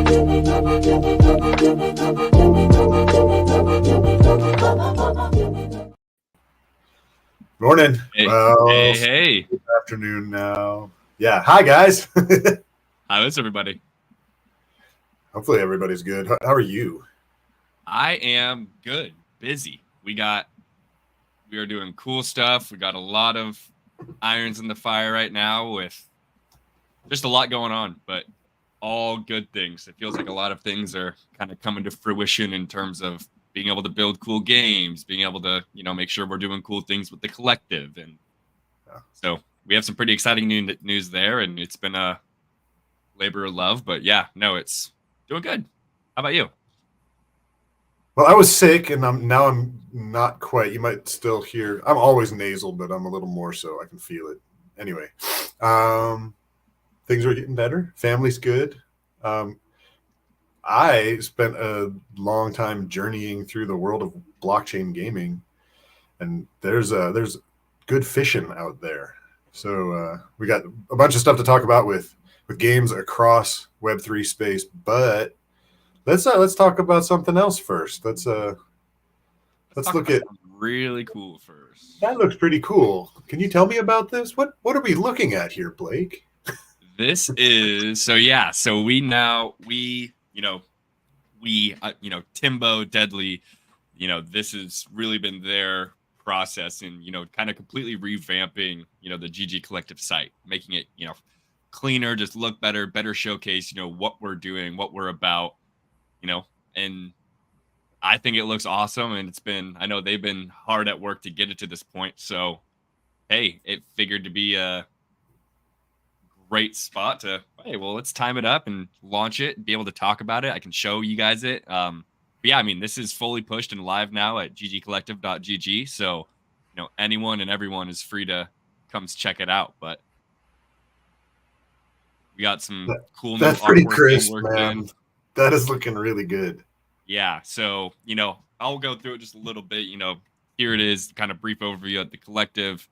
Morning. Hey, Well, hey. good afternoon now. Yeah. Hi, guys. How is everybody? Hopefully everybody's good. How are you? I am good. Busy. We are doing cool stuff. We got a lot of irons in the fire right now with just a lot going on, but all good things. It feels like a lot of things are kind of coming to fruition in terms of being able to build cool games, being able to, make sure we're doing cool things with the collective. And Yeah. so we have some pretty exciting news there, and it's been a labor of love, but yeah, no, it's doing good. How about you? Well, I was sick, and I'm not quite. You might still hear. I'm always nasal, but I'm a little more so. I can feel it. Anyway, um, things are getting better. Family's good. Um, I spent a long time journeying through the world of blockchain gaming, and there's good fishing out there. So we got a bunch of stuff to talk about with games across Web3 space, but let's talk about something else first. Let's Let's talk look about at something really cool first. that. Looks pretty cool. Can you tell me about this? What are we looking at here, Blake? This is so yeah. So Timbo, Deadly, this has really been their process in kind of completely revamping the GG Collective site, making it cleaner, just look better, better showcase what we're doing, what we're about, and I think it looks awesome. And I know they've been hard at work to get it to this point. So hey, it figured to be a great spot to, hey, well, let's time it up and launch it and be able to talk about it. I can show you guys it. But yeah, I mean, this is fully pushed and live now at ggcollective.gg. So, anyone and everyone is free to come check it out. But we got some cool new That's pretty artwork being crisp, worked man. in. That is looking really good. Yeah. So, I'll go through it just a little bit. Here it is, kind of brief overview at the collective.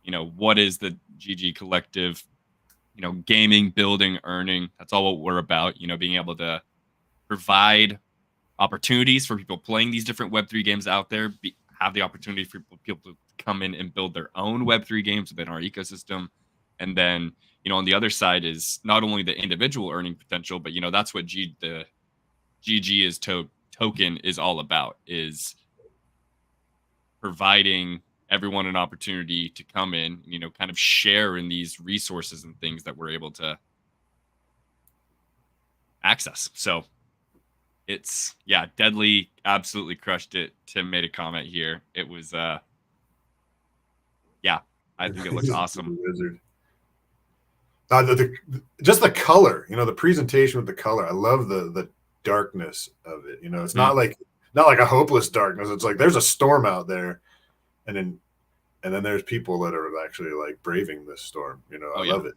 What is the GG Collective? Gaming, building, earning. That's all what we're about. Being able to provide opportunities for people playing these different Web3 games out there, have the opportunity for people to come in and build their own Web3 games within our ecosystem. And then, on the other side is not only the individual earning potential, but, that's what the GG is token is all about, is providing everyone an opportunity to come in, kind of share in these resources and things that we're able to access. So it's, yeah, Deadly absolutely crushed it. Tim made a comment here. It was, yeah, I think it looks awesome. Wizard. Just the color, the presentation with the color. I love the darkness of it. It's not like a hopeless darkness. It's like there's a storm out there, and then there's people that are actually like braving this storm. I love it.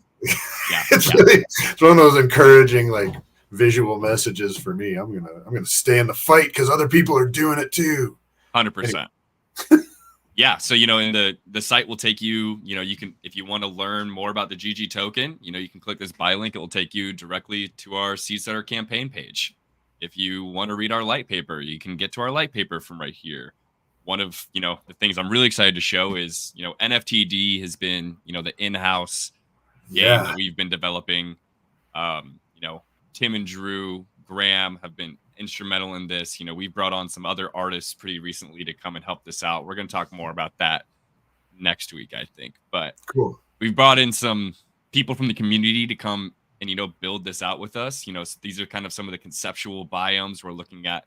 Yeah, it's one of those encouraging like visual messages for me. I'm gonna stay in the fight because other people are doing it too. 100%. Yeah, so in the site will take you, you can, if you want to learn more about the GG token, you can click this buy link. It will take you directly to our Seedsetter campaign page. If you want to read our light paper, you can get to our light paper from right here. One of the things I'm really excited to show is NFTD has been the in-house game that we've been developing. Tim and Drew Graham have been instrumental in this. We've brought on some other artists pretty recently to come and help this out. We're going to talk more about that next week, I think. But cool. We've brought in some people from the community to come and build this out with us. So these are kind of some of the conceptual biomes we're looking at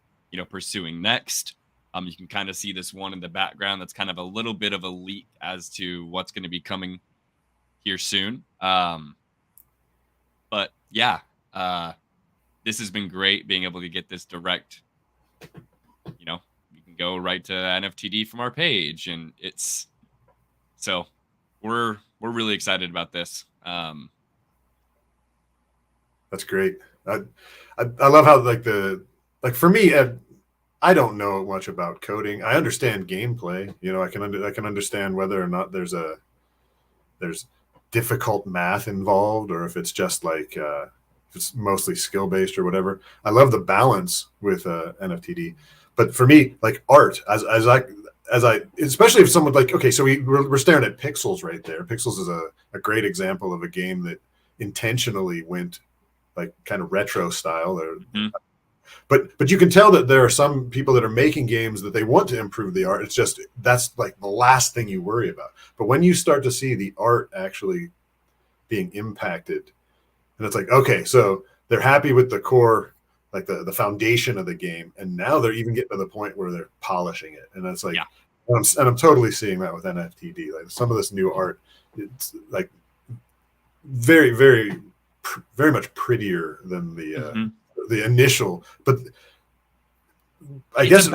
pursuing next. You can kind of see this one in the background. That's kind of a little bit of a leak as to what's going to be coming here soon. But yeah, this has been great being able to get this direct. You can go right to NFTD from our page, and it's so we're really excited about this. That's great. I love how for me, I don't know much about coding. I understand gameplay. I can understand whether or not there's difficult math involved, or if it's just like if it's mostly skill based or whatever. I love the balance with NFTD, but for me, like art, as I, especially if someone like, okay, so we're staring at Pixels right there. Pixels is a great example of a game that intentionally went like kind of retro style. Mhm. But you can tell that there are some people that are making games that they want to improve the art. It's just that's like the last thing you worry about. But when you start to see the art actually being impacted, and it's like, okay, so they're happy with the core, like the foundation of the game, and now they're even getting to the point where they're polishing it, and it's like, Yeah. and I'm totally seeing that with NFTD. Like some of this new art, it's like very, very, very much prettier than the initial. But I guess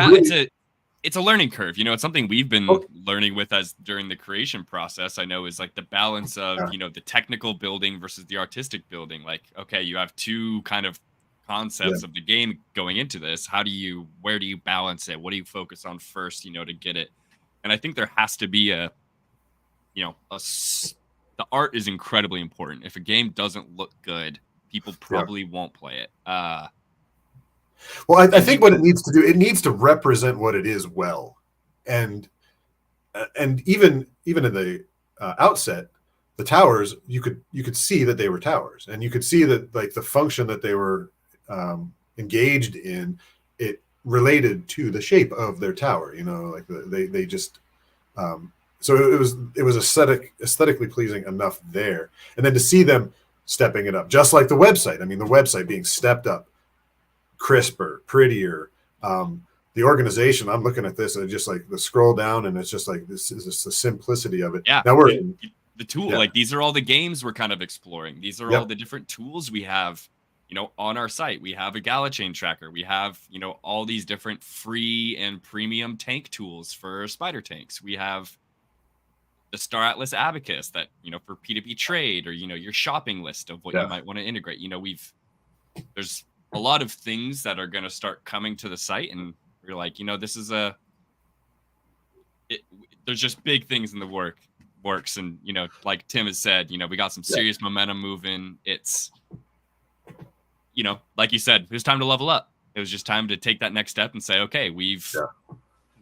it's a learning curve. You know, it's something we've been learning with us during the creation process. I know is like the balance of, you know, the technical building versus the artistic building. Like, okay, you have two kind of concepts of the game going into this. Where do you balance it? What do you focus on first, you know, to get it? And I think there has to be the art is incredibly important. If a game doesn't look good, people probably won't play it. Well, I think what it needs to do, it needs to represent what it is well, and even in the outset, the towers, you could see that they were towers, and you could see that like the function that they were engaged in, it related to the shape of their tower. You know, like they just so it was aesthetically pleasing enough there, and then to see them stepping it up, just like the website. I mean, the website being stepped up, crisper, prettier. The organization, I'm looking at this and just like the scroll down, and it's just like this is just the simplicity of it. Yeah. Now we're the tool, like these are all the games we're kind of exploring. These are all the different tools we have, you know, on our site. We have a GalaChain tracker. We have, you know, all these different free and premium tank tools for spider tanks. We have the Star Atlas Abacus that, you know, for P2P trade, or, you know, your shopping list of what you might want to integrate. You know, there's a lot of things that are going to start coming to the site, and we're like, you know, this is there's just big things in the works. And, you know, like Tim has said, you know, we got some serious momentum moving. It's, you know, like you said, it was time to level up. It was just time to take that next step and say, okay, you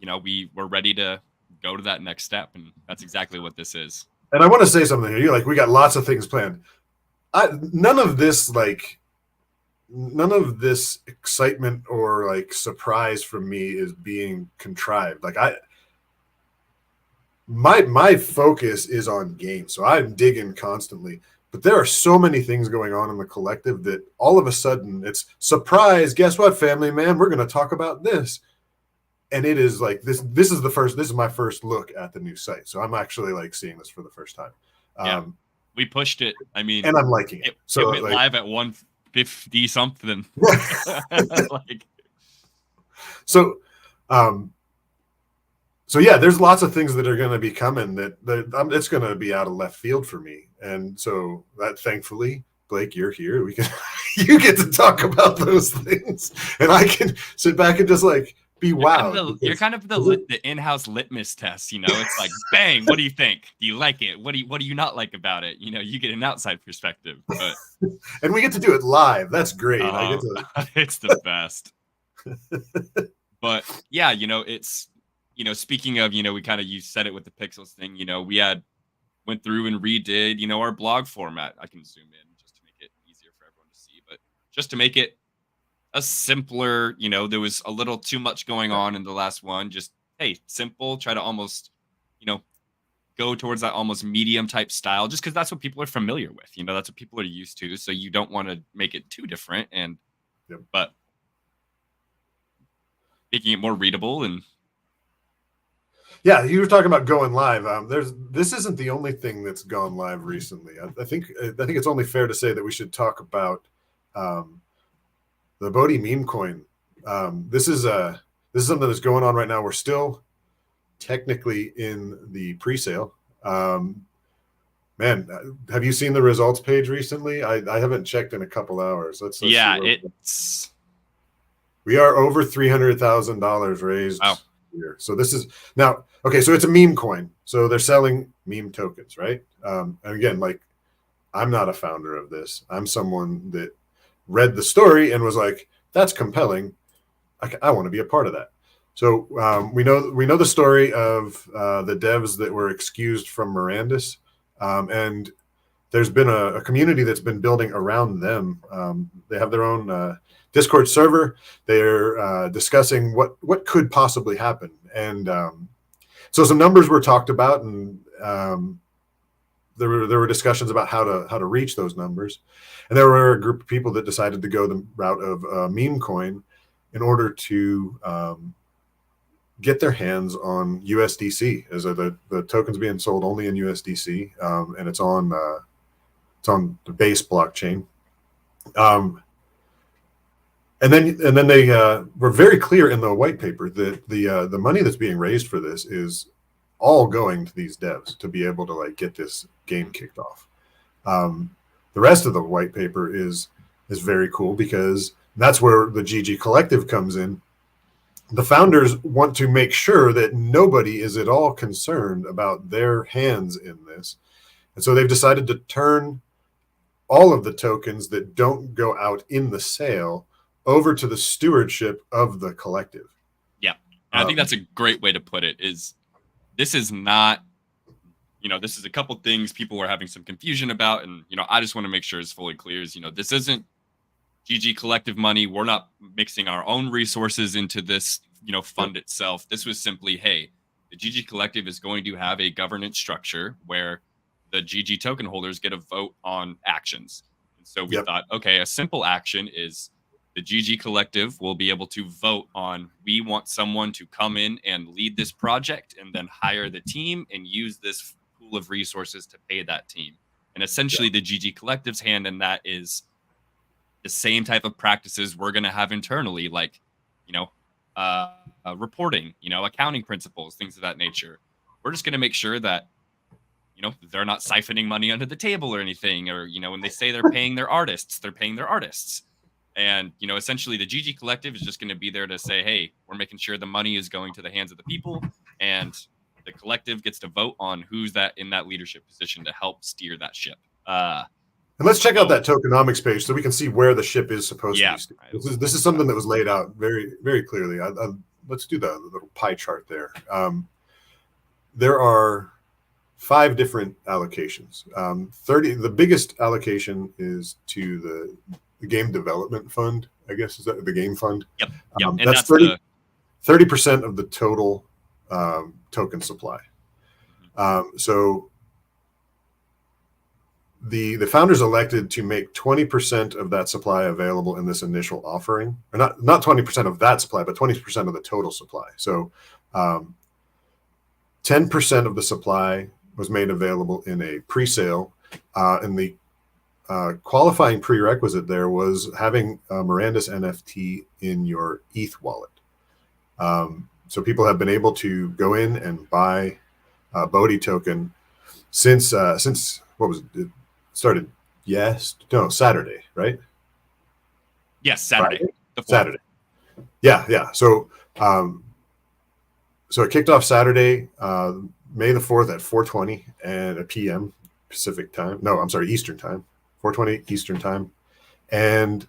know, we're ready to go to that next step. And that's exactly what this is. And I want to say something here. You're like, we got lots of things planned. None of this excitement or like surprise from me is being contrived. Like my focus is on games, so I'm digging constantly. But there are so many things going on in the collective that all of a sudden it's surprise. Guess what, family man? We're going to talk about this, and it is like this. This is my first look at the new site, so I'm actually like seeing this for the first time. We pushed it. I mean, and I'm liking it. So it went like, live at 150 something. Like, so yeah, there's lots of things that are going to be coming that it's going to be out of left field for me, and so that thankfully, Blake, you're here. You get to talk about those things, and I can sit back and just like be wowed. You're kind of the in-house litmus test, you know. It's like, bang, what do you think? Do you like it? What do you not like about it? You know, you get an outside perspective, but and we get to do it live. That's great. It's the best. But yeah, you know, it's, you know, speaking of, you know, you said it with the Pixels thing, you know, we went through and redid, you know, our blog format. I can zoom in just to make it easier for everyone to see, but just to make it a simpler, you know, there was a little too much going on in the last one. Just, hey, simple, try to almost, you know, go towards that almost medium type style, just because that's what people are familiar with. You know, that's what people are used to. So you don't want to make it too different, and but making it more readable. And yeah, you were talking about going live. This isn't the only thing that's gone live recently. I think it's only fair to say that we should talk about the Bodhi meme coin. This is something that's going on right now. We're still technically in the pre-sale. Man, have you seen the results page recently? I haven't checked in a couple hours. Let's we are over $300,000 raised here. So this is now okay. So it's a meme coin. So they're selling meme tokens, right? And again, like, I'm not a founder of this. I'm someone that read the story and was like, "That's compelling. I want to be a part of that." So we know the story of the devs that were excused from Mirandus, and there's been a community that's been building around them. They have their own Discord server. They're discussing what could possibly happen, and so some numbers were talked about, and there were discussions about how to reach those numbers, and there were a group of people that decided to go the route of meme coin in order to get their hands on USDC, as the tokens being sold only in USDC, and it's on the base blockchain. And then they were very clear in the white paper that the money that's being raised for this is all going to these devs to be able to like get this game kicked off. The rest of the white paper is very cool because that's where the GG Collective comes in. The founders want to make sure that nobody is at all concerned about their hands in this. And so they've decided to turn all of the tokens that don't go out in the sale over to the stewardship of the collective. Yeah. And I think that's a great way to put it. Is this is not, this is a couple things people were having some confusion about. And, I just want to make sure it's fully clear is, this isn't GG Collective money. We're not mixing our own resources into this, fund itself. This was simply, hey, the GG Collective is going to have a governance structure where the GG token holders get a vote on actions. And so we thought, okay, a simple action is the GG Collective will be able to vote on, we want someone to come in and lead this project and then hire the team and use this pool of resources to pay that team. And essentially the GG Collective's hand in that is the same type of practices we're going to have internally, like, reporting, accounting principles, things of that nature. We're just going to make sure that, they're not siphoning money under the table or anything, or, when they say they're paying their artists, they're paying their artists. And, essentially the GG Collective is just going to be there to say, hey, we're making sure the money is going to the hands of the people, and the collective gets to vote on who's in that leadership position to help steer that ship. And let's check out that tokenomics page so we can see where the ship is supposed to be. This is something that was laid out very, very clearly. Let's do the little pie chart there. There are 5 different allocations. 30. The biggest allocation is to the game development fund, I guess, is that the game fund? Yep. And that's 30% of the total token supply. So the founders elected to make 20% of that supply available in this initial offering, or not 20% of that supply, but 20% of the total supply. So 10% of the supply was made available in a pre-sale, and the qualifying prerequisite there was having a Mirandus NFT in your ETH wallet. So people have been able to go in and buy a Bodhi token since what was it? Started Saturday, right? Yes, Saturday. Saturday. Yeah. So so it kicked off Saturday, May the 4th at 4:20 and p.m. Pacific time. No, I'm sorry, Eastern time. 4:20 Eastern time. And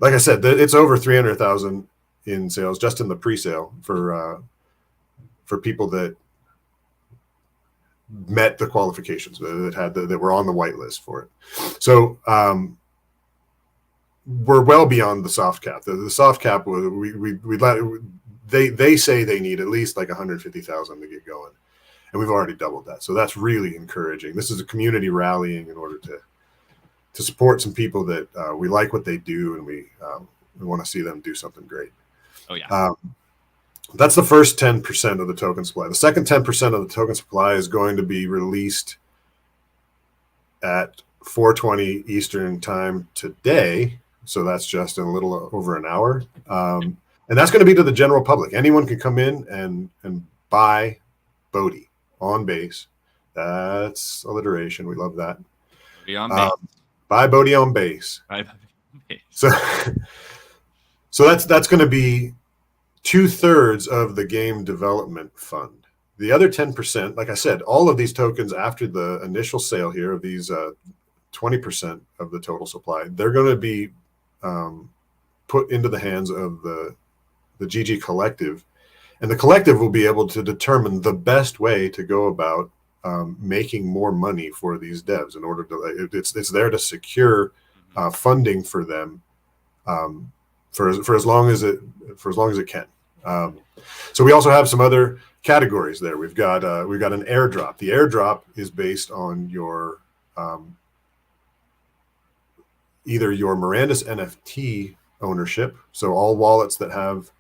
like I said, it's over 300,000 in sales just in the pre-sale for people that met the qualifications, that were on the whitelist for it. So we're well beyond the soft cap. The soft cap was they say they need at least like 150,000 to get going, and we've already doubled that. So that's really encouraging. This is a community rallying in order to support some people that we like what they do, and we want to see them do something great. Oh yeah. That's the first 10% of the token supply. The second 10% of the token supply is going to be released at 4:20 Eastern time today. So that's just in a little over an hour. And that's going to be to the general public. Anyone can come in and buy Bodhi on base. That's alliteration. We love that. Bodhi on base. Buy Bodhi on base. So that's going to be 2/3 of the game development fund. The other 10%, like I said, all of these tokens after the initial sale here of these 20% of the total supply, they're going to be put into the hands of the GG Collective, and the collective will be able to determine the best way to go about making more money for these devs. In order to, it's there to secure funding for them for as long as it can. So we also have some other categories there. We've got an airdrop. The airdrop is based on your either your Mirandus NFT ownership. So all wallets that have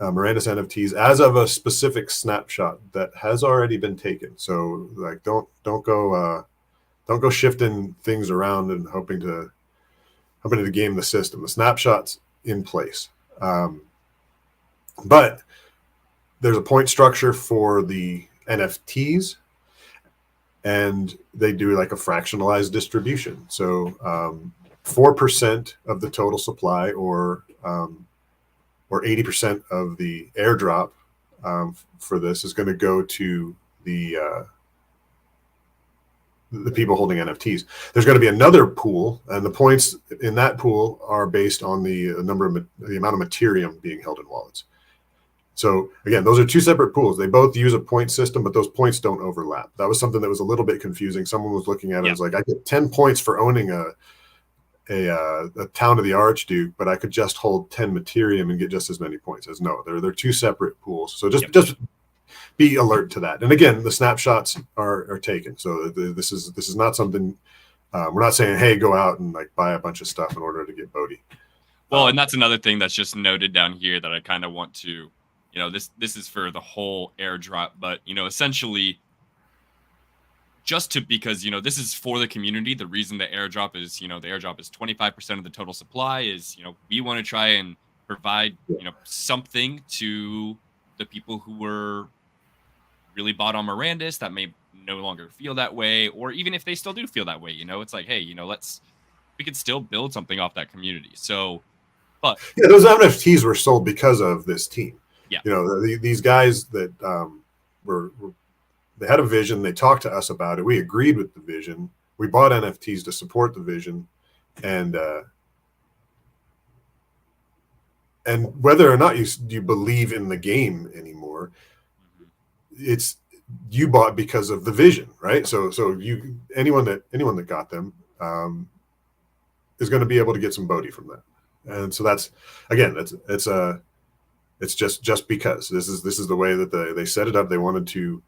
Mirandus NFTs as of a specific snapshot that has already been taken. So like don't go shifting things around and hoping to game the system. The snapshot's in place. But there's a point structure for the NFTs, and they do like a fractionalized distribution. So 4% of the total supply, or 80% of the airdrop for this is going to go to the people holding NFTs. There's going to be another pool, and the points in that pool are based on the amount of Materium being held in wallets. So again, those are two separate pools. They both use a point system, but those points don't overlap. That was something that was a little bit confusing. Someone was looking at it as like, I get 10 points for owning a Town of the Archduke, but I could just hold 10 Materium and get just as many points. As no, they're two separate pools. So just be alert to that. And again, the snapshots are taken. So this is not something we're not saying, hey, go out and like buy a bunch of stuff in order to get Bodhi. Well, and that's another thing that's just noted down here that I kind of want to, this is for the whole airdrop, but essentially because this is for the community. The reason the airdrop is 25% of the total supply is we want to try and provide something to the people who were really bought on Mirandus that may no longer feel that way, or even if they still do feel that way, it's like, hey, we could still build something off that community. So, but yeah, those NFTs were sold because of this team. Yeah, these guys that they had a vision. They talked to us about it. We agreed with the vision. We bought NFTs to support the vision, and whether or not you believe in the game anymore, it's you bought because of the vision, right? So anyone that got them is going to be able to get some Bodhi from that. And so that's, again, it's just because this is the way that they set it up. They wanted to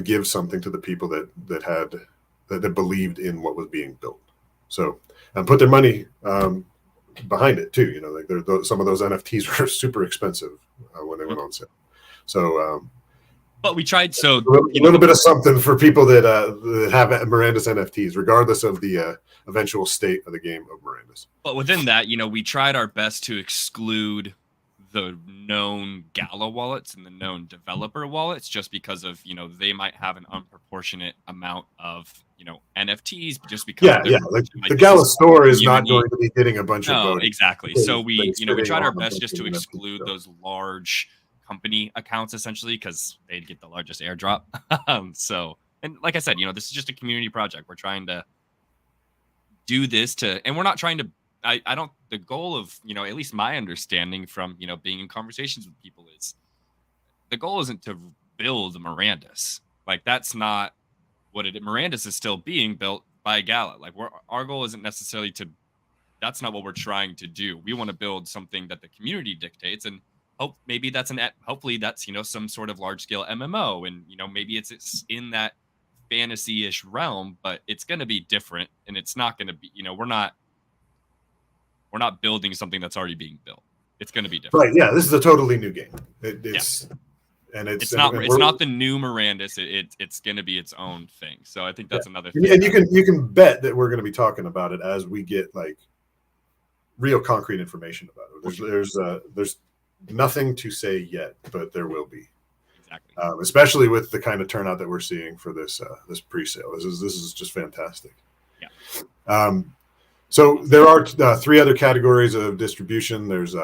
give something to the people that believed in what was being built. So, and put their money behind it too. Like some of those NFTs were super expensive when they went on sale. So, but we tried. So a little bit of something for people that have Mirandus NFTs, regardless of the eventual state of the game of Mirandus. But within that, we tried our best to exclude the known Gala wallets and the known developer wallets, just because of they might have an unproportionate amount of NFTs, just because like the Gala store is not going to be getting a bunch of Bodhi. Exactly. So we tried our best just to exclude those large company accounts, essentially, because they'd get the largest airdrop. So, and like I said, this is just a community project. We're trying to do this and we're not trying to, I don't, the goal of, at least my understanding from, being in conversations with people is the goal isn't to build Mirandus. Like, that's not what it is. Mirandus is still being built by Gala. Like, our goal isn't necessarily that's not what we're trying to do. We want to build something that the community dictates, and hopefully that's some sort of large scale MMO, and maybe it's in that fantasy-ish realm, but it's going to be different, and it's not going to be we're not building something that's already being built. It's going to be different. Right? Yeah, this is a totally new game. It's not the new Mirandus. It's going to be its own thing. So I think that's another thing. And you can bet that we're going to be talking about it as we get like real concrete information about it. There's nothing to say yet, but there will be. Exactly. Especially with the kind of turnout that we're seeing for this pre-sale. This is just fantastic. Yeah. So there are three other categories of distribution. There's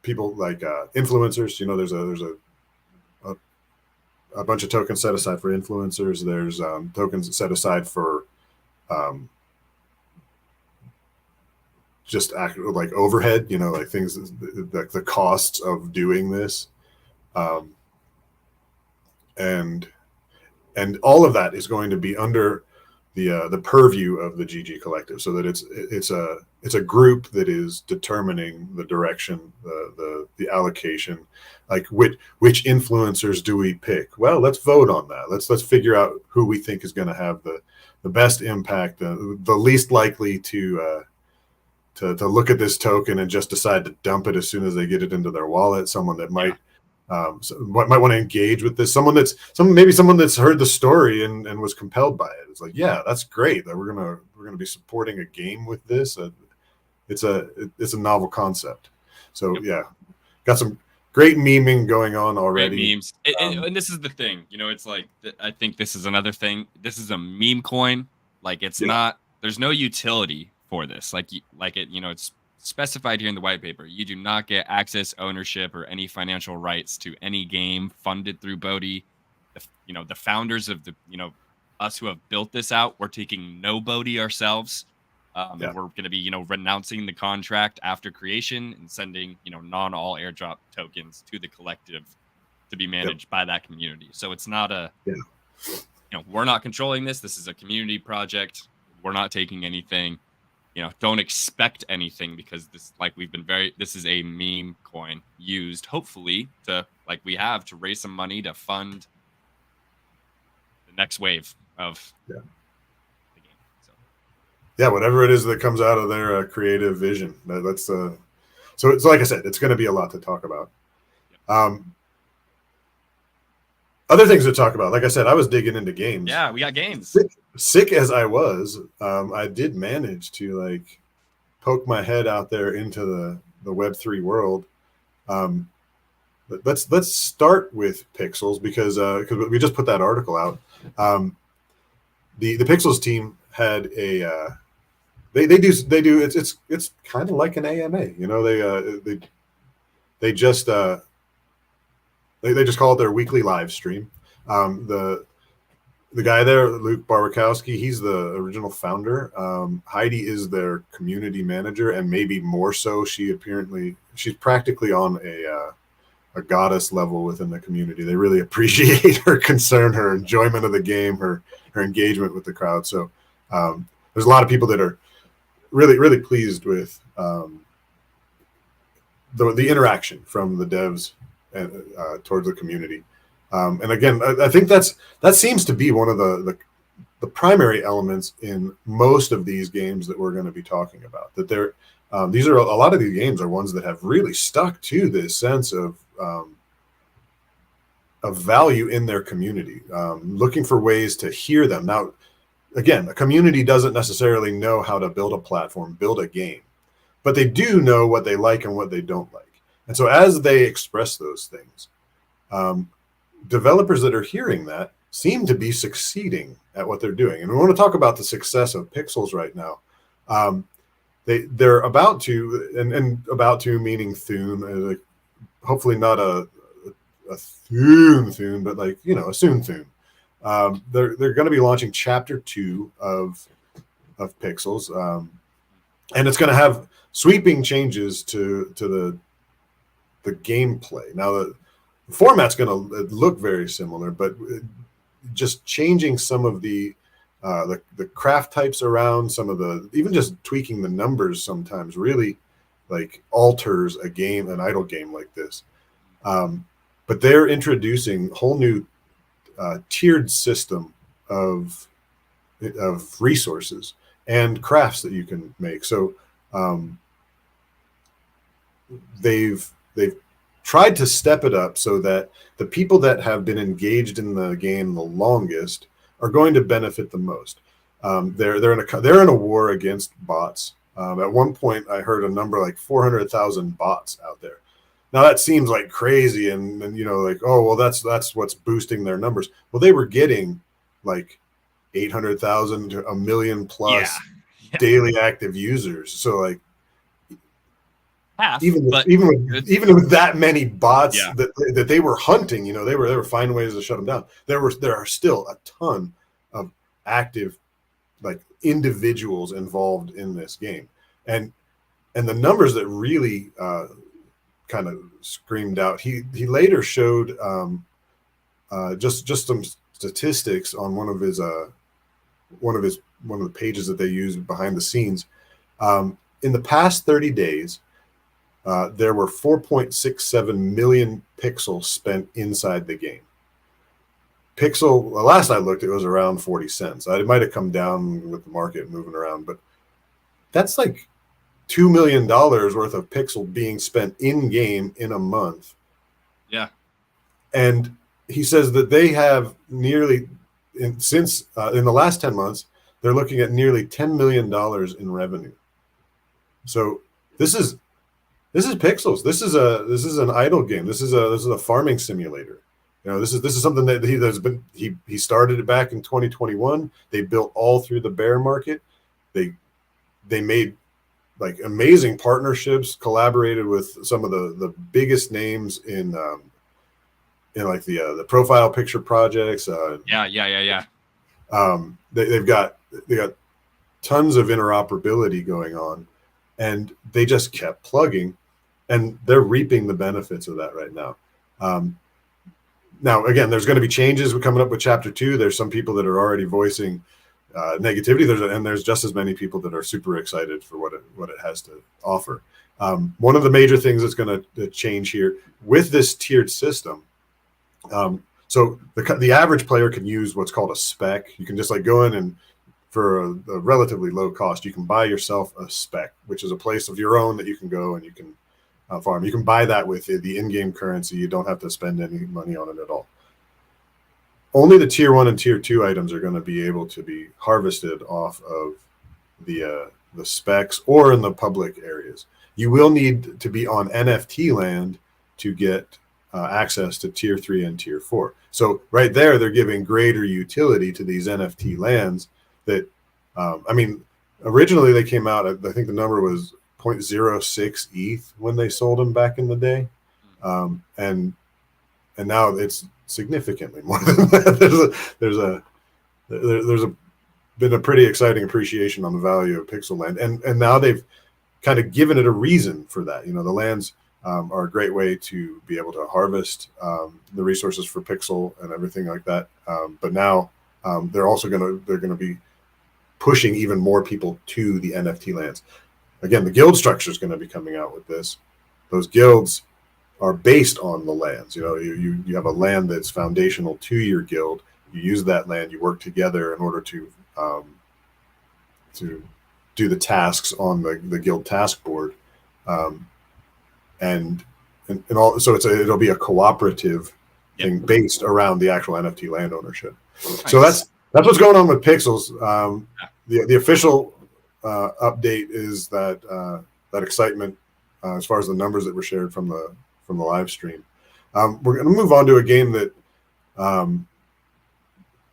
people like influencers. There's a bunch of tokens set aside for influencers. There's tokens set aside for just like overhead, like things, the costs of doing this, and all of that is going to be under the purview of the GG Collective, so that it's a group that is determining the direction, the allocation, like which influencers do we pick? Well, let's vote on that. Let's figure out who we think is going to have the best impact, the least likely to look at this token and just decide to dump it as soon as they get it into their wallet. Someone that might might want to engage with this. Someone that's heard the story and was compelled by it. It's like, yeah, that's great that we're gonna be supporting a game with this. It's a novel concept. So yeah, got some great memeing going on already. Great memes. And this is the thing, it's like, I think this is another thing. This is a meme coin. Like, it's not. There's no utility for this. It's specified here in the white paper. You do not get access, ownership, or any financial rights to any game funded through Bodhi. The founders of us who have built this out, we're taking no Bodhi ourselves. We're going to be, renouncing the contract after creation and sending, non-all airdrop tokens to the collective to be managed by that community. So it's not we're not controlling this. This is a community project. We're not taking anything. Don't expect anything, because this is a meme coin used, hopefully, to raise some money to fund the next wave of the game. So. Yeah, whatever it is that comes out of their creative vision. So it's like I said, it's going to be a lot to talk about. Yep. Other things to talk about. Like I said, I was digging into games. Yeah, we got games. Sick as I was, I did manage to poke my head out there into the Web3 world. Let's start with Pixels, because we just put that article out. The Pixels team had a they do it's kind of like an AMA. They just they just call it their weekly live stream. The guy there, Luke Barwakowski, he's the original founder. Heidi is their community manager, and maybe more so. She's practically on a goddess level within the community. They really appreciate her concern, her enjoyment of the game, her engagement with the crowd. So there's a lot of people that are really, really pleased with the interaction from the devs towards the community. And again, I think that seems to be one of the primary elements in most of these games that we're going to be talking about. That these are a lot of these games are ones that have really stuck to this sense of value in their community, looking for ways to hear them. Now, again, a community doesn't necessarily know how to build a platform, build a game, but they do know what they like and what they don't like. And so as they express those things, developers that are hearing that seem to be succeeding at what they're doing. And we want to talk about the success of Pixels right now. They're about to, and about to meaning Thune, hopefully not a Thune, but a soon Thune. They're going to be launching Chapter 2 of Pixels, and it's going to have sweeping changes to the gameplay. Now the format's going to look very similar, but just changing some of the craft types around, even just tweaking the numbers sometimes really alters an idle game like this. But they're introducing a whole new tiered system of resources and crafts that you can make. So they've tried to step it up so that the people that have been engaged in the game the longest are going to benefit the most. They're in a war against bots. At one point, I heard a number like 400,000 bots out there. Now that seems like crazy, and oh well, that's what's boosting their numbers. Well, they were getting 800,000 to 1 million plus daily active users. So half, even with that many bots that they were hunting, they were finding ways to shut them down. There are still a ton of active individuals involved in this game, and And the numbers that really kind of screamed out. He later showed just some statistics on one of the pages that they use behind the scenes. In the past 30 days, there were 4.67 million pixels spent inside the game. Pixel, last I looked, it was around 40 cents. It might have come down with the market moving around, but that's like $2 million worth of pixel being spent in game in a month. Yeah. And he says that they have nearly, in the last 10 months, they're looking at nearly $10 million in revenue. So this is Pixels. This is an idle game. This is a farming simulator. You know, this is something that he started it back in 2021. They built all through the bear market. They made like amazing partnerships, collaborated with some of the biggest names in like the profile picture projects. Yeah. They've got tons of interoperability going on, and they just kept plugging, and they're reaping the benefits of that right now. Now, again, there's going to be changes. We're coming up with Chapter 2. There's some people that are already voicing negativity. There's just as many people that are super excited for what it has to offer. One of the major things that's going to change here with this tiered system. So the average player can use what's called a spec. You can just like go in and for a relatively low cost, you can buy yourself a spec, which is a place of your own that you can go and you can farm. You can buy that with the in-game currency. You don't have to spend any money on it at all. Only the tier 1 and tier 2 items are going to be able to be harvested off of the specs or in the public areas. You will need to be on NFT land to get access to tier 3 and tier 4. So right there, they're giving greater utility to these NFT lands that, originally they came out, I think the number was 0.06 ETH when they sold them back in the day. And now it's significantly more than that. There's been a pretty exciting appreciation on the value of Pixel Land. And now they've kind of given it a reason for that. You know, the lands are a great way to be able to harvest the resources for Pixel and everything like that. But now they're also going to be pushing even more people to the NFT lands. Again, the guild structure is going to be coming out with this. Those guilds are based on the lands. You know, you have a land that's foundational to your guild. You use that land. You work together in order to do the tasks on the guild task board, and all. So it'll be a cooperative thing based around the actual NFT land ownership. Nice. So that's what's going on with Pixels. The official update is that excitement as far as the numbers that were shared from the live stream. We're going to move on to a game that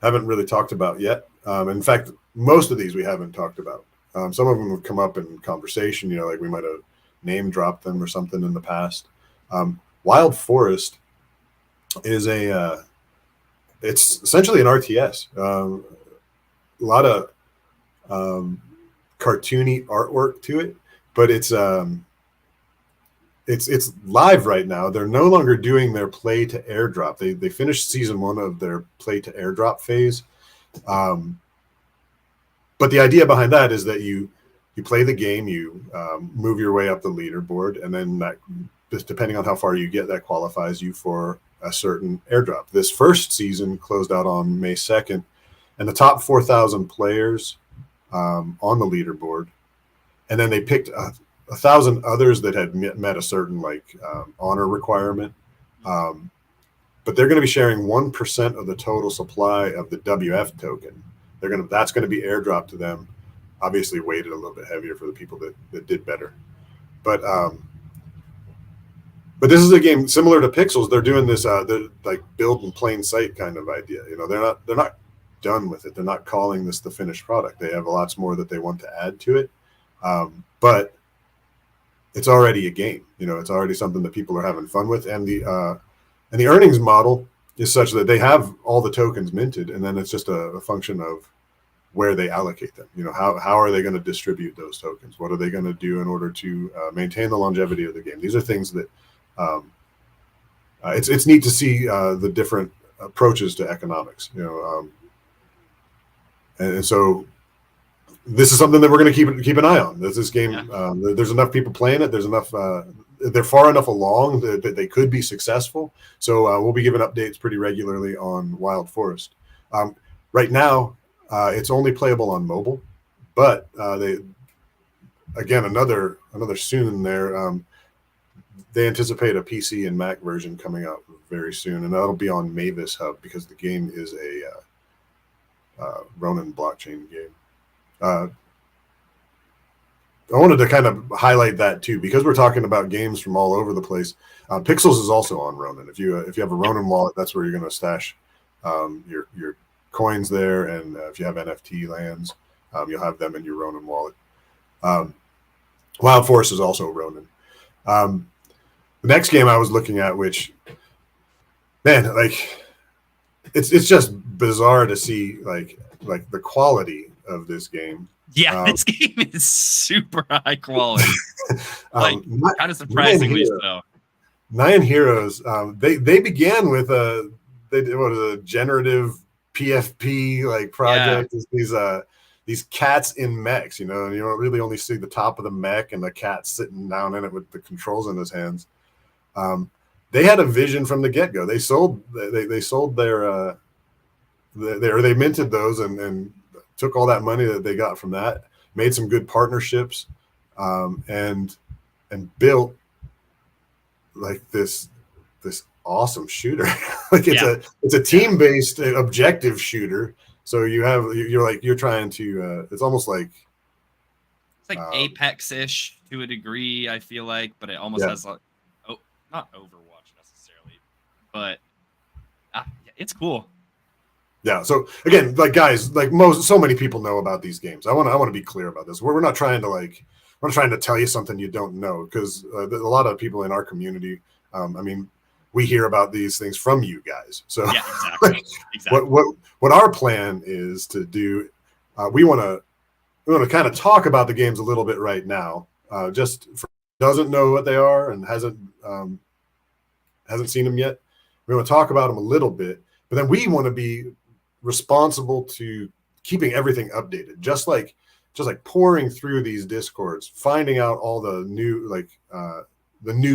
haven't really talked about yet. In fact, most of these we haven't talked about. Some of them have come up in conversation, you know, like we might have name dropped them or something in the past. Wild Forest is it's essentially an RTS. A lot of cartoony artwork to it, but it's live right now. They're no longer doing their play to airdrop. They finished season 1 of their play to airdrop phase. But the idea behind that is that you play the game, you move your way up the leaderboard, and then that, just depending on how far you get, that qualifies you for a certain airdrop. This first season closed out on May 2nd, and the top 4,000 players on the leaderboard, and then they picked 1,000 others that had met a certain honor requirement. But they're going to be sharing 1% of the total supply of the WF token. That's going to be airdropped to them. Obviously weighted a little bit heavier for the people that did better. But this is a game similar to Pixels. They're doing this like build in plain sight kind of idea. You know, they're not done with it. They're not calling this the finished product. They have lots more that they want to add to it. But it's already a game. You know, it's already something that people are having fun with, and the earnings model is such that they have all the tokens minted, and then it's just a function of where they allocate them. How are they going to distribute those tokens? What are they going to do in order to maintain the longevity of the game? These are things that it's neat to see the different approaches to economics. And so this is something that we're going to keep an eye on. This game, there's enough people playing it. There's enough. They're far enough along that they could be successful. So we'll be giving updates pretty regularly on Wild Forest. Right now, it's only playable on mobile, but another soon there. They anticipate a PC and Mac version coming out very soon, and that'll be on Mavis Hub because the game is a Ronin blockchain game. I wanted to kind of highlight that too, because we're talking about games from all over the place. Pixels is also on Ronin. If you have a Ronin wallet, that's where you're going to stash your coins there, and if you have NFT lands, you'll have them in your Ronin wallet. Wild Forest is also Ronin. The next game I was looking at, which, man, like it's just bizarre to see like the quality of this game. Yeah, this game is super high quality. Kind of surprisingly so. Nine Heroes. They began with a generative PFP project. Yeah. These cats in mechs, and you don't really only see the top of the mech and the cat sitting down in it with the controls in his hands. They had a vision from the get-go. They sold their they minted those and took all that money that they got from that, made some good partnerships, and built like this awesome shooter. It's a team-based objective shooter. So you're trying to it's almost like it's like Apex-ish to a degree, I feel like, but it almost has like not Overwatch necessarily, but it's cool. Yeah. So again, guys, so many people know about these games. I want to be clear about this. We're not trying to tell you something you don't know, because a lot of people in our community, we hear about these things from you guys. So yeah, exactly. What our plan is to do, we want to kind of talk about the games a little bit right now. Just for doesn't know what they are and hasn't seen them yet. We want to talk about them a little bit, but then we want to be responsible to keeping everything updated, just like pouring through these discords, finding out all the new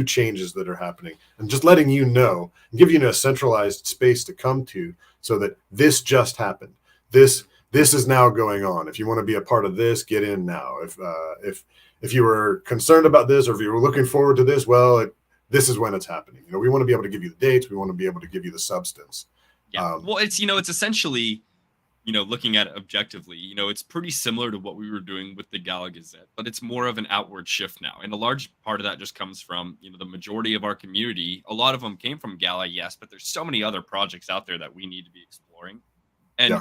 changes that are happening, and just letting you know and give you a centralized space to come to, so that this just happened. This is now going on. If you want to be a part of this, get in now. If you were concerned about this, or if you were looking forward to this, this is when it's happening. We want to be able to give you the dates. We want to be able to give you the substance. Yeah. Well, it's essentially, looking at it objectively, it's pretty similar to what we were doing with the Gala Gazette, but it's more of an outward shift now. And a large part of that just comes from, the majority of our community. A lot of them came from Gala, yes, but there's so many other projects out there that we need to be exploring. And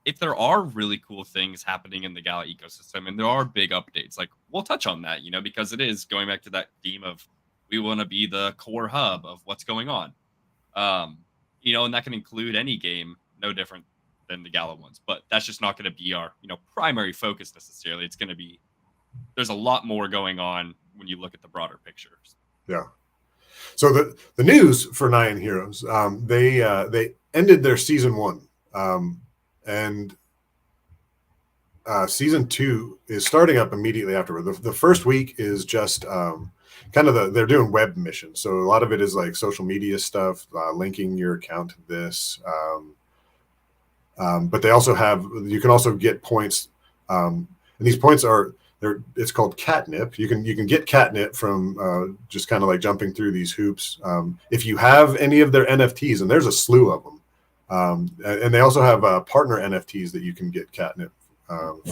if there are really cool things happening in the Gala ecosystem, and there are big updates, we'll touch on that, because it is going back to that theme of we want to be the core hub of what's going on. And that can include any game, no different than the Gala ones, but that's just not going to be our, primary focus necessarily. It's going to be, there's a lot more going on when you look at the broader pictures. Yeah. So the news for Nine Heroes, they ended their season 1, and season 2 is starting up immediately afterward. The first week is just they're doing web missions. So a lot of it is like social media stuff, linking your account to this. But they also you can also get points. And these points it's called catnip. You can get catnip from just kind of like jumping through these hoops. If you have any of their NFTs, and there's a slew of them. And they also have partner NFTs that you can get catnip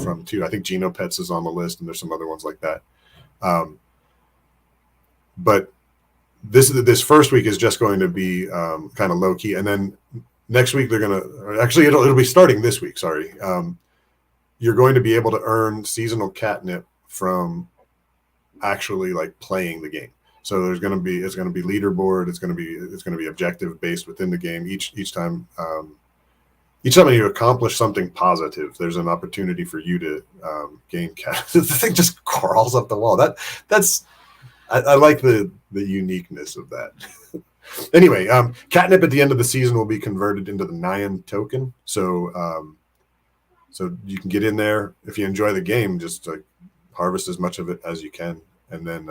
from too. I think Genopets is on the list, and there's some other ones like that. But this first week is just going to be kind of low key, and then next week it'll be starting this week. Sorry, you're going to be able to earn seasonal catnip from actually playing the game. So it's going to be leaderboard. It's going to be objective based within the game each time. each time you accomplish something positive, there's an opportunity for you to gain cash. The thing just crawls up the wall. I like the uniqueness of that. Anyway, catnip at the end of the season will be converted into the Nyan token. So you can get in there if you enjoy the game, just like harvest as much of it as you can, and then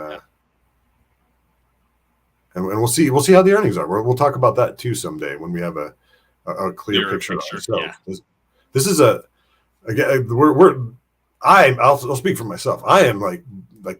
and we'll see how the earnings are. We'll talk about that too someday when we have a clear picture of ourselves. Yeah. This is again I'll speak for myself. I am like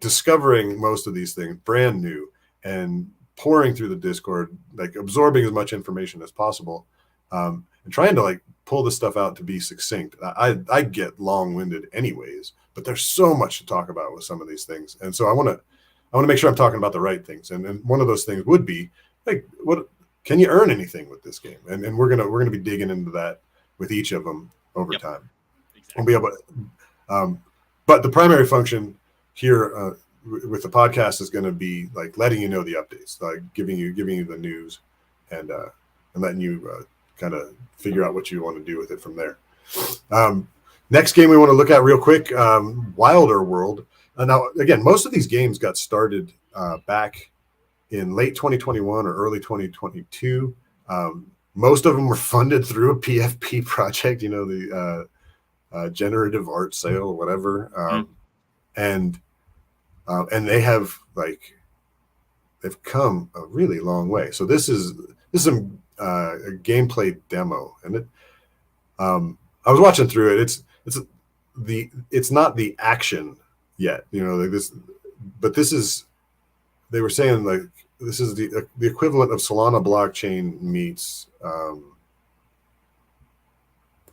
discovering most of these things brand new and pouring through the Discord, like absorbing as much information as possible, and trying to like pull this stuff out to be succinct. I get long-winded anyways, but there's so much to talk about with some of these things, and so I want to make sure I'm talking about the right things. And one of those things would be like, what can you earn anything with this game? And we're gonna be digging into that with each of them over time. Exactly. We'll be able to, but the primary function here with the podcast is going to be like letting you know the updates, like giving you the news, and letting you kind of figure out what you want to do with it from there. Next game we want to look at real quick, Wilder World. Now, again, most of these games got started back in late 2021 or early 2022. Most of them were funded through a PFP project, the generative art sale or whatever. And they have they've come a really long way. So this is a gameplay demo, and it I was watching through it. It's not the action yet, like this, but this is, they were saying like this is the equivalent of Solana blockchain meets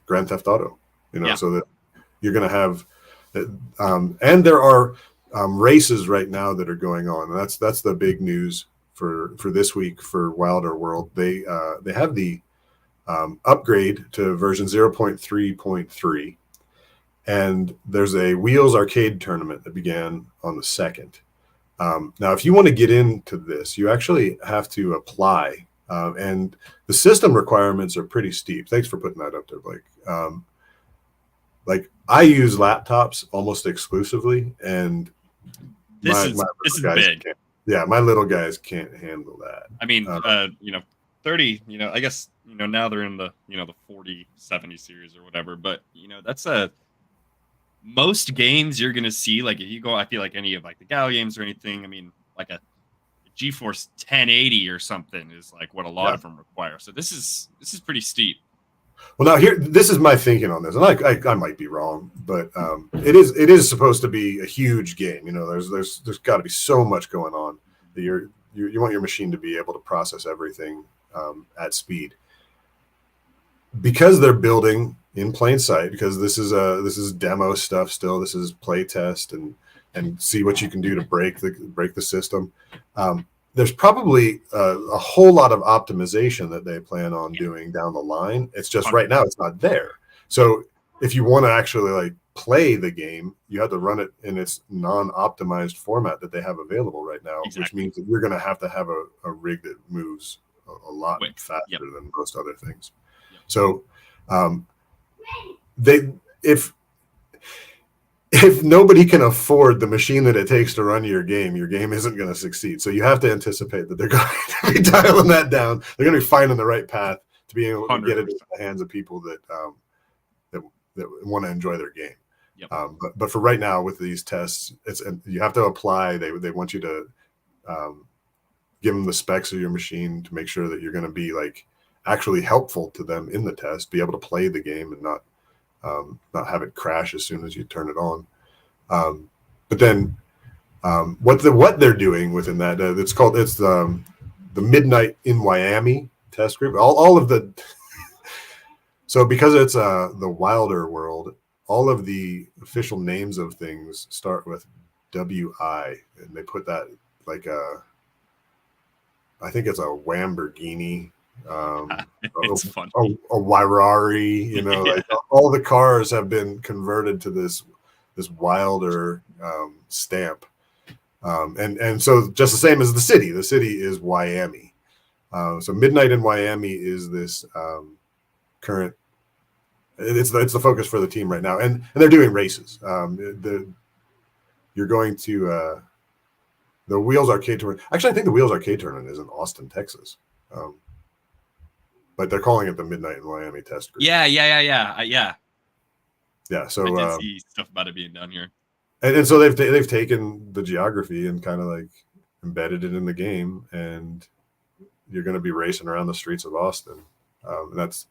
Grand Theft Auto, so that you're going to have and there are races right now that are going on. And that's the big news for this week for Wilder World. They have the upgrade to version 0.3.3, and there's a Wheels Arcade tournament that began on the 2nd. Now, if you want to get into this, you actually have to apply, and the system requirements are pretty steep. Thanks for putting that up there, Blake. Like I use laptops almost exclusively, and this is big. My little guys can't handle that. I mean, 30, I guess, now they're in the, the 40, 70 series or whatever, but, that's most games you're going to see, like if you go, I feel like any of like the Gal games or anything, I mean, like a GeForce 1080 or something is like what a lot of them require. So this is pretty steep. Well, now this is my thinking on this, and I might be wrong, but it is supposed to be a huge game. There's got to be so much going on that you want your machine to be able to process everything at speed. Because they're building in plain sight, because this is demo stuff still. This is play test and see what you can do to break the system. There's probably a whole lot of optimization that they plan on doing down the line. It's just right now it's not there. So if you want to actually like play the game, you have to run it in its non-optimized format that they have available right now, which means that you're going to have a rig that moves a lot faster than most other things. So if nobody can afford the machine that it takes to run your game isn't going to succeed. So you have to anticipate that they're going to be dialing that down. They're going to be finding the right path to be able to 100%. Get it in the hands of people that want to enjoy their game. Yep. But for right now with these tests, you have to apply. They want you to give them the specs of your machine to make sure that you're going to be like actually helpful to them in the test, be able to play the game and not have it crash as soon as you turn it on. But then what they're doing within that, it's the Midnight in Miami test group. All of the so because it's the Wilder World, all of the official names of things start with WI, and they put that like I think it's a Lamborghini. It's fun. A Wairari, like all the cars have been converted to this Wilder stamp, and so just the same as the city is Miami. So Midnight in Miami is this current it's the focus for the team right now, and they're doing races. You're going to the Wheels Arcade Tournament. Actually, I think the Wheels Arcade Tournament is in Austin, Texas. But they're calling it the Midnight in Miami Test Group. Yeah. Yeah. So I did see stuff about it being done here, and so they've taken the geography and kind of like embedded it in the game, and you're going to be racing around the streets of Austin. And that's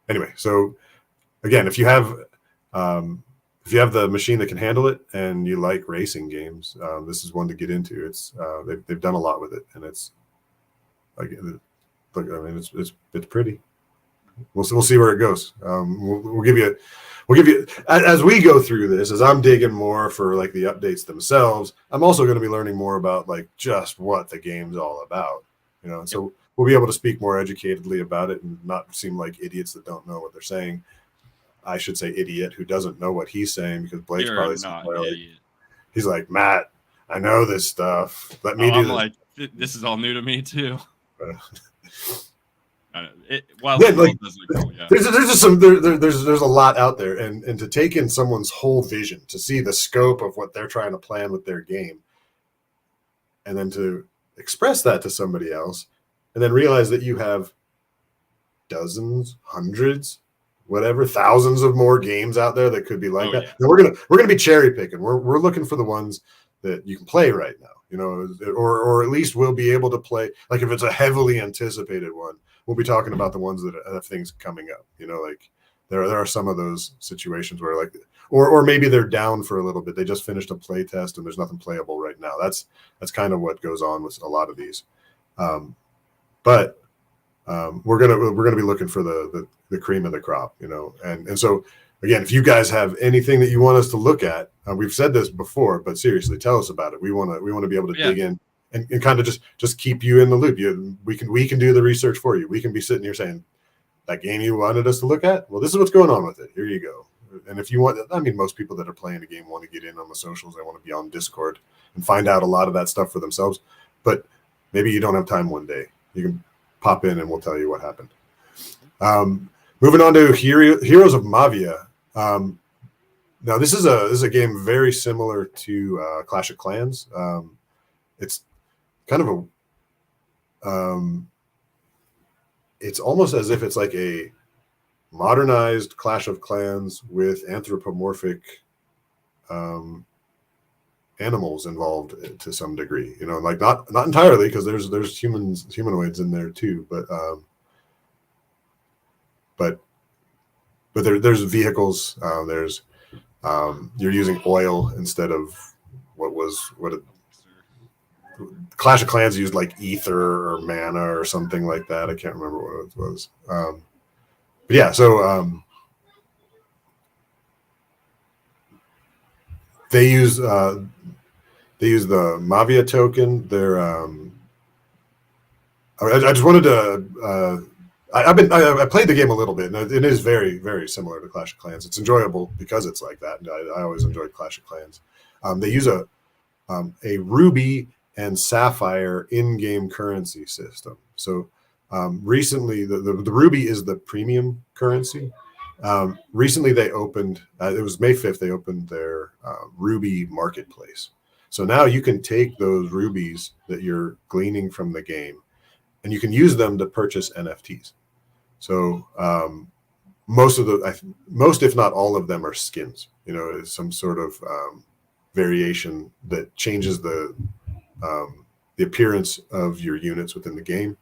anyway. So again, if you have the machine that can handle it and you like racing games, this is one to get into. It's they've done a lot with it, and it's like, I mean, it's pretty. We'll see where it goes. We'll give you as we go through this, as I'm digging more for like the updates themselves. I'm also going to be learning more about like just what the game's all about, you know. And so we'll be able to speak more educatedly about it and not seem like idiots that don't know what they're saying. I should say idiot who doesn't know what he's saying, because Blake's You're probably not like, idiot. he's like, Matt, I know this stuff. Let me do I'm this. like, this is all new to me too. Then, like, there's just some there's a lot out there, and to take in someone's whole vision, to see the scope of what they're trying to plan with their game, and then to express that to somebody else, and then realize that you have dozens, hundreds, whatever, thousands of more games out there that could be like that. Yeah. And we're gonna be cherry picking. We're looking for the ones that you can play right now, you know, or at least we'll be able to play. Like if it's a heavily anticipated one, we'll be talking about the ones that have things coming up. You know, like there are some of those situations where like, or maybe they're down for a little bit. They just finished a play test and there's nothing playable right now. That's kind of what goes on with a lot of these. But we're gonna be looking for the cream of the crop, you know. And so again, if you guys have anything that you want us to look at, we've said this before, but seriously, tell us about it. We want to be able to dig in and kind of just keep you in the loop. We can do the research for you. We can be sitting here saying, that game you wanted us to look at, well, this is what's going on with it. Here you go. And if you want, I mean, most people that are playing a game want to get in on the socials. They want to be on Discord and find out a lot of that stuff for themselves. But maybe you don't have time one day. You can pop in and we'll tell you what happened. Moving on to Heroes of Mavia. Now this is a game very similar to Clash of Clans. It's kind of it's almost as if it's like a modernized Clash of Clans with anthropomorphic animals involved to some degree. You know, like not entirely, because there's humanoids in there too, but there's vehicles. There's you're using oil instead of Clash of Clans used like ether or mana or something like that. I can't remember what it was. But yeah, so they use the Mavia token. They're I just wanted to. I played the game a little bit, and it is very, very similar to Clash of Clans. It's enjoyable because it's like that. And I always enjoyed Clash of Clans. They use a ruby and sapphire in-game currency system. So recently, the ruby is the premium currency. Recently, they opened. It was May 5th. They opened their ruby marketplace. So now you can take those rubies that you're gleaning from the game, and you can use them to purchase NFTs. So most, if not all of them, are skins. You know, it's some sort of variation that changes the appearance of your units within the game.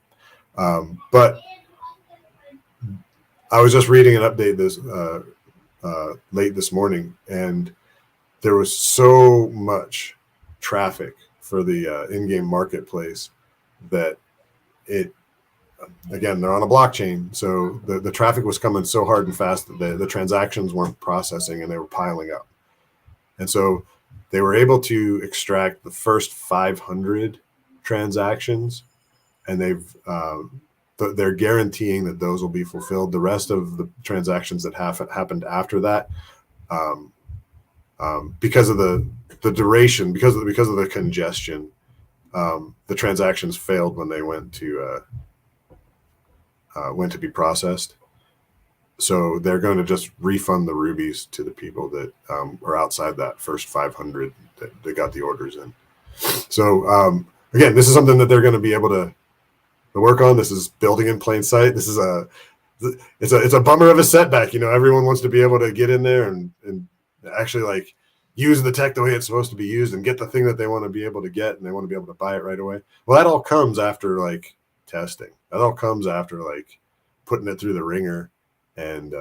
But I was just reading an update late this morning, and there was so much traffic for the in-game marketplace that again, they're on a blockchain, so the traffic was coming so hard and fast that the transactions weren't processing and they were piling up. And so they were able to extract the first 500 transactions, and they're guaranteeing that those will be fulfilled. The rest of the transactions that happened after that, because of the duration, because of the congestion, the transactions failed when they went to be processed. So they're going to just refund the rubies to the people that are outside that first 500 that got the orders in. So again, this is something that they're going to be able to work on. This is building in plain sight. This is it's a bummer of a setback. Everyone wants to be able to get in there and actually like use the tech the way it's supposed to be used and get the thing that they want to be able to get, and they want to be able to buy it right away. Well, that all comes after like testing. That all comes after like putting it through the ringer and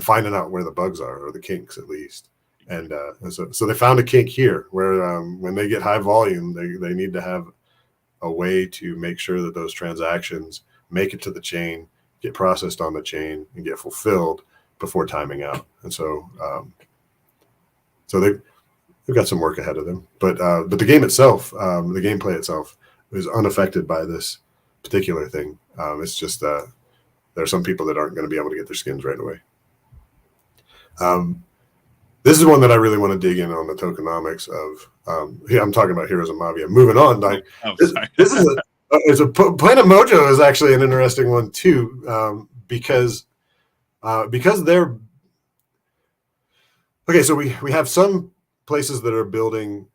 finding out where the bugs are, or the kinks at least. And so they found a kink here where when they get high volume, they need to have a way to make sure that those transactions make it to the chain, get processed on the chain, and get fulfilled before timing out. And so they've got some work ahead of them. But the game itself, the gameplay itself, is unaffected by this particular thing. It's just there are some people that aren't going to be able to get their skins right away. This is one that I really want to dig in on, the tokenomics of. I'm talking about Heroes of Mavia. Moving on, like this is Planet Mojo is actually an interesting one too, because they're okay. So we have some places that are building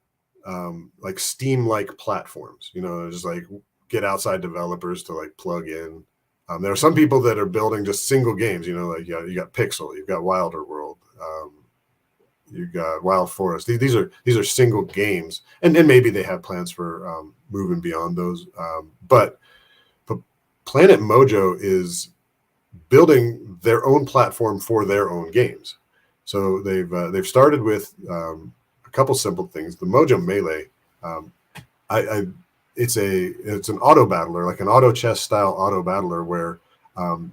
like Steam-like platforms. Just like get outside developers to like plug in. There are some people that are building just single games. Like you got Pixel, you've got Wilder World. You've got Wild Forest. These are single games, and maybe they have plans for moving beyond those. But Planet Mojo is building their own platform for their own games. So they've started with a couple simple things. The Mojo Melee, it's an auto battler, like an auto chess style auto battler, where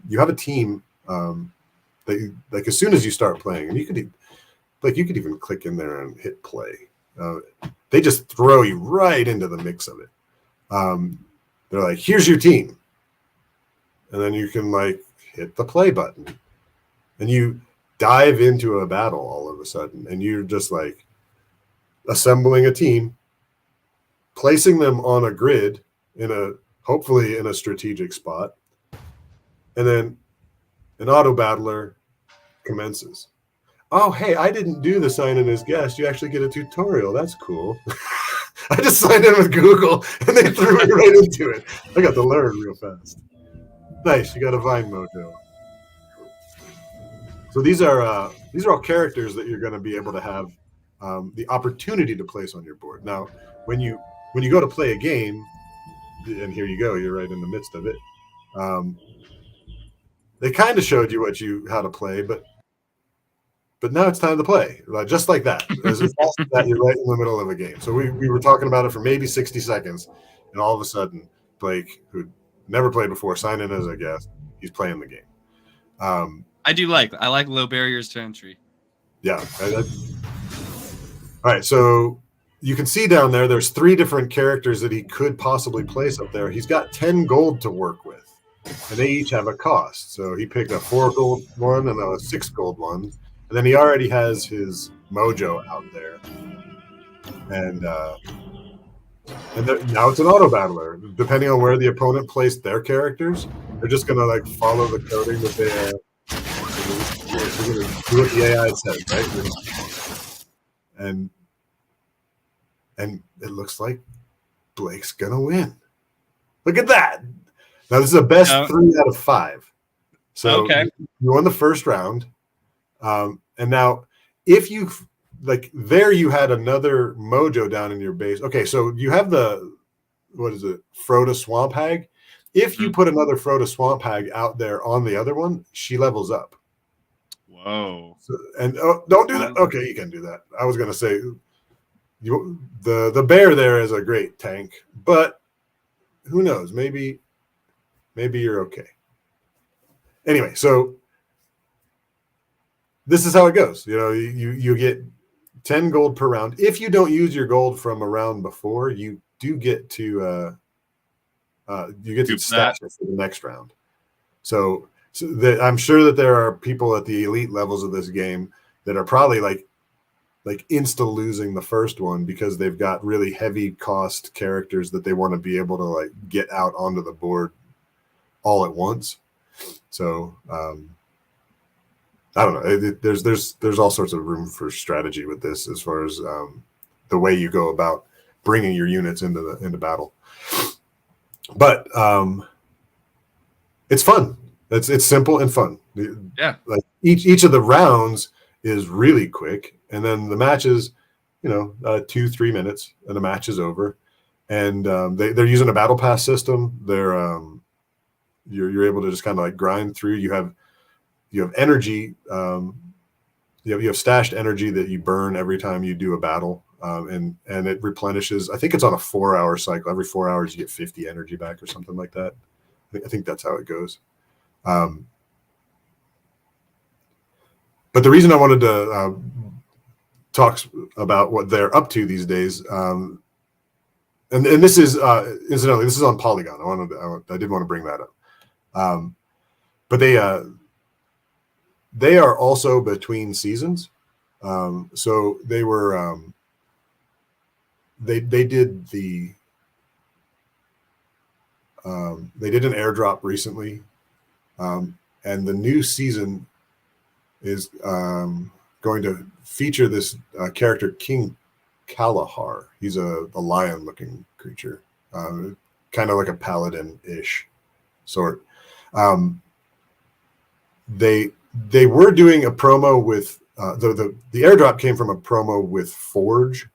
you have a team that like as soon as you start playing, and you could even click in there and hit play. They just throw you right into the mix of it. They're like, here's your team. And then you can like hit the play button. And you dive into a battle all of a sudden. And you're just like assembling a team, placing them on a grid hopefully in a strategic spot. And then an auto battler commences. Oh, hey, I didn't do the sign in as guest. You actually get a tutorial. That's cool. I just signed in with Google, and they threw me right into it. I got to learn real fast. Nice. You got a Vine Mojo. So these are all characters that you're going to be able to have the opportunity to place on your board. Now, when you go to play a game, and here you go, you're right in the midst of it. They kind of showed you how to play, but now it's time to play, just like that. As fast as that, you're right in the middle of a game. So we were talking about it for maybe 60 seconds, and all of a sudden, Blake, who never played before, signed in as a guest. He's playing the game. I like low barriers to entry. Yeah. All right, so you can see down there's 3 different characters that he could possibly place up there. He's got 10 gold to work with, and they each have a cost. So he picked a 4 gold one and a 6 gold one. And then he already has his Mojo out there, and now it's an auto battler. Depending on where the opponent placed their characters, they're just gonna like follow the coding that they do what the AI says, right? And it looks like Blake's gonna win. Look at that! Now this is a best 3 out of 5. So okay. You won the first round. And now if you like there, you had another Mojo down in your base. Okay. So you have Froda Swamp Hag. If you put another Froda Swamp Hag out there on the other one, she levels up. Whoa. So, and don't do that. Okay. You can do that. I was going to say the bear there is a great tank, but who knows? Maybe you're okay. Anyway, so this is how it goes. You get 10 gold per round. If you don't use your gold from a round before, you do get to stash it for the next round. So I'm sure that there are people at the elite levels of this game that are probably like insta losing the first one because they've got really heavy cost characters that they want to be able to like get out onto the board all at once. So I don't know. There's all sorts of room for strategy with this as far as the way you go about bringing your units into battle. But it's fun. It's simple and fun. Yeah. Like each of the rounds is really quick, and then the matches, 2-3 minutes, and the match is over. And they're using a battle pass system. You're able to just kind of like grind through. You have energy. You have stashed energy that you burn every time you do a battle, and it replenishes. I think it's on a 4-hour cycle. Every 4 hours, you get 50 energy back or something like that. I think that's how it goes. But the reason I wanted to talk about what they're up to these days, and this is incidentally, this is on Polygon. I did want to bring that up, but they are also between seasons, so they were they did an airdrop recently, and the new season is going to feature this character, King Kalahar. He's a lion-looking creature, kind of like a paladin-ish sort. They were doing a promo with the airdrop came from a promo with Forge,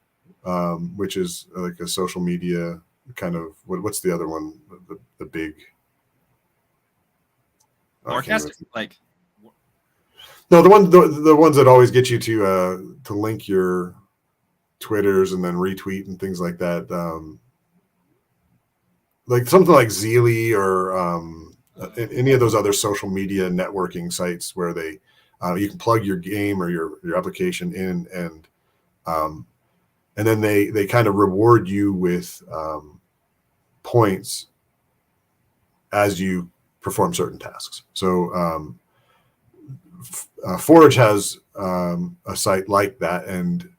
which is like a social media kind of what's the other one? The big Forecast, like. No, the ones that always get you to link your Twitters and then retweet and things like that, like something like Zeely or any of those other social media networking sites where they you can plug your game or your application in, and then they kind of reward you with points as you perform certain tasks. So Forge has a site like that, and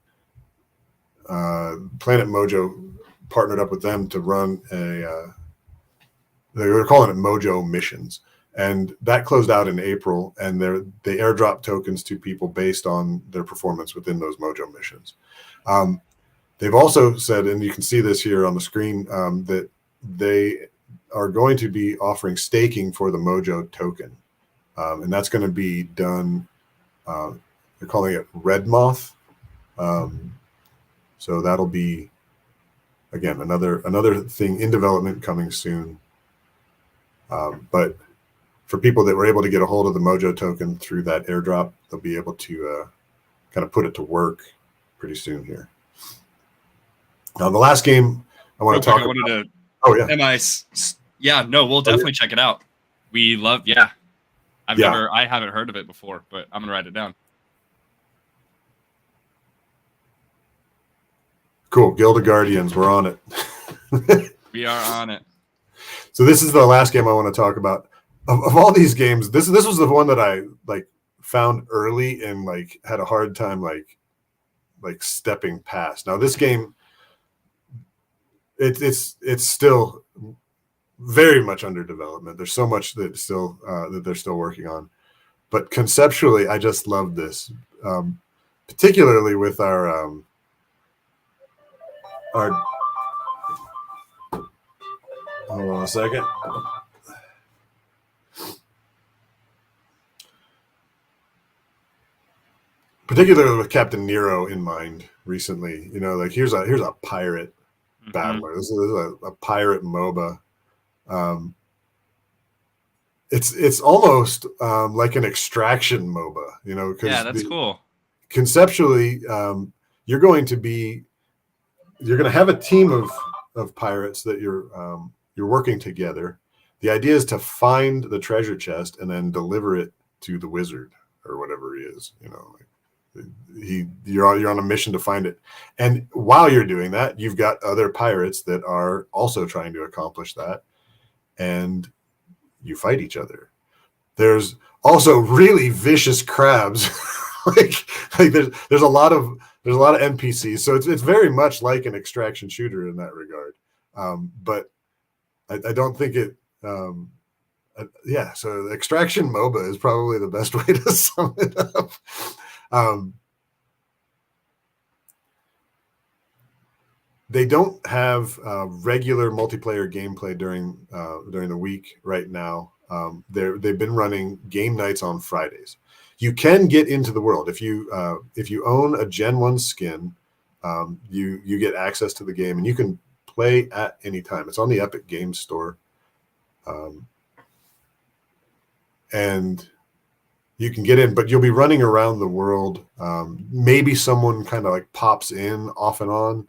Planet Mojo partnered up with them to run they were calling it Mojo Missions, and that closed out in April, and they airdrop tokens to people based on their performance within those Mojo missions. They've also said, and you can see this here on the screen, that they are going to be offering staking for the Mojo token. And that's going to be done, they're calling it Red Moth. So that'll be, again, another thing in development coming soon. But for people that were able to get a hold of the Mojo token through that airdrop, they'll be able to kind of put it to work pretty soon here. Now, the last game I want to talk about. Oh, yeah. Yeah, no, we'll definitely check it out. We love, I haven't heard of it before, but I'm gonna write it down. Cool. Guild of Guardians, we're on it. We are on it. So this is the last game I want to talk about. Of all these games, this was the one that I found early and had a hard time like stepping past. Now this game, it's still very much under development. There's so much that they're still working on, but conceptually, I just love this, particularly with our. Hold on a second. Particularly with Captain Nero in mind recently, here's a pirate battler. This is a pirate MOBA. It's almost like an extraction MOBA, because that's cool. Conceptually, you're going to have a team of pirates that you're working together. The idea is to find the treasure chest and then deliver it to the wizard or whatever he is. You're on a mission to find it, and while you're doing that, you've got other pirates that are also trying to accomplish that, and you fight each other. There's also really vicious crabs. there's a lot of NPCs, so it's very much like an extraction shooter in that regard. But I don't think it Yeah, so the Extraction MOBA is probably the best way to sum it up. They don't have regular multiplayer gameplay during the week right now. They've been running game nights on Fridays. You can get into the world if you own a Gen 1 skin. You get access to the game and you can play at any time. It's on the Epic Games Store, and you can get in, but you'll be running around the world. Maybe someone kind of like pops in off and on,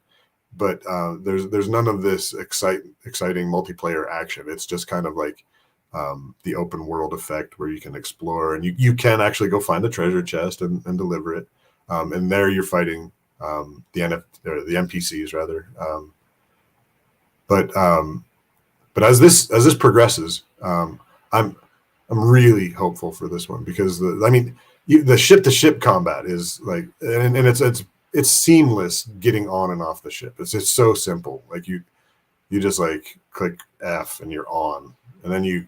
but there's none of this exciting multiplayer action. It's just kind of like the open world effect where you can explore and you can actually go find the treasure chest and deliver it. And there you're fighting the NPCs rather. But as this progresses, I'm really hopeful for this one because the ship to ship combat is like, and it's seamless getting on and off the ship. It's just so simple. Like you just like click F and you're on, and then you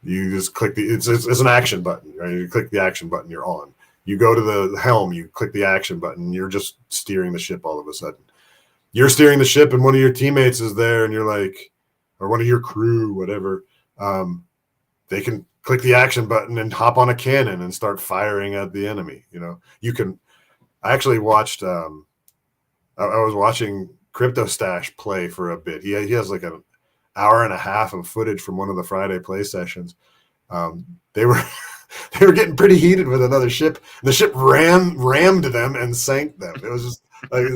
just click it's an action button, right? You click the action button, you're on. You go to the helm, you click the action button, you're just steering the ship all of a sudden. You're steering the ship and one of your teammates is there and you're like, or one of your crew, whatever, they can click the action button and hop on a cannon and start firing at the enemy. I actually watched, I was watching CryptoStash play for a bit. He has like an hour and a half of footage from one of the Friday play sessions. They were getting pretty heated with another ship. The ship rammed them and sank them. It was just like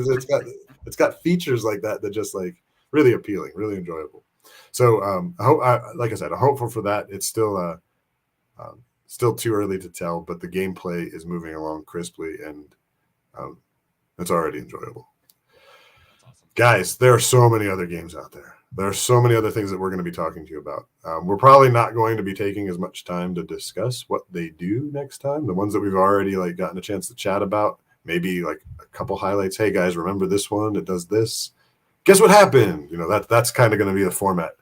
it's got features like that just like really appealing, really enjoyable. So like I said, I'm hopeful for that. It's still too early to tell, but the gameplay is moving along crisply and it's already enjoyable. That's awesome. Guys, there are so many other games out there. There are so many other things that we're going to be talking to you about. We're probably not going to be taking as much time to discuss what they do next time. The ones that we've already like gotten a chance to chat about, maybe like a couple highlights. Hey guys, remember this one? It does this. Guess what happened? That's kind of going to be the format.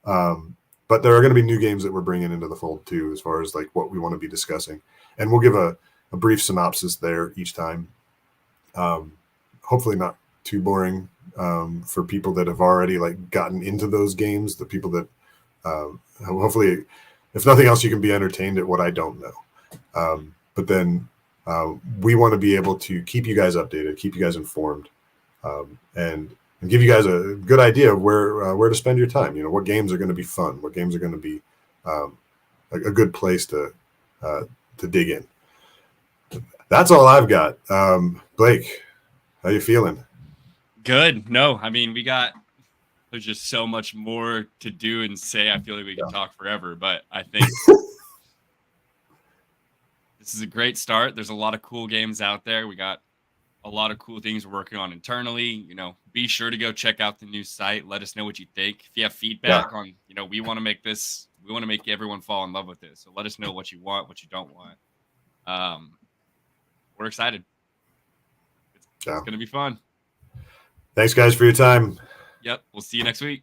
But there are going to be new games that we're bringing into the fold too, as far as like what we want to be discussing. And we'll give a brief synopsis there each time. Hopefully not too boring for people that have already like gotten into those games, the people that hopefully, if nothing else, you can be entertained at what I don't know. But then we want to be able to keep you guys updated, keep you guys informed, and give you guys a good idea of where to spend your time. What games are going to be fun, what games are going to be a good place to dig in. That's all I've got. Blake, how you feeling? Good. No, I mean, there's just so much more to do and say. I feel like we can talk forever, but I think this is a great start. There's a lot of cool games out there. We got a lot of cool things we're working on internally. Be sure to go check out the new site. Let us know what you think. If you have feedback on, we want to make everyone fall in love with this. So let us know what you want, what you don't want. We're excited. It's going to be fun. Thanks, guys, for your time. Yep. We'll see you next week.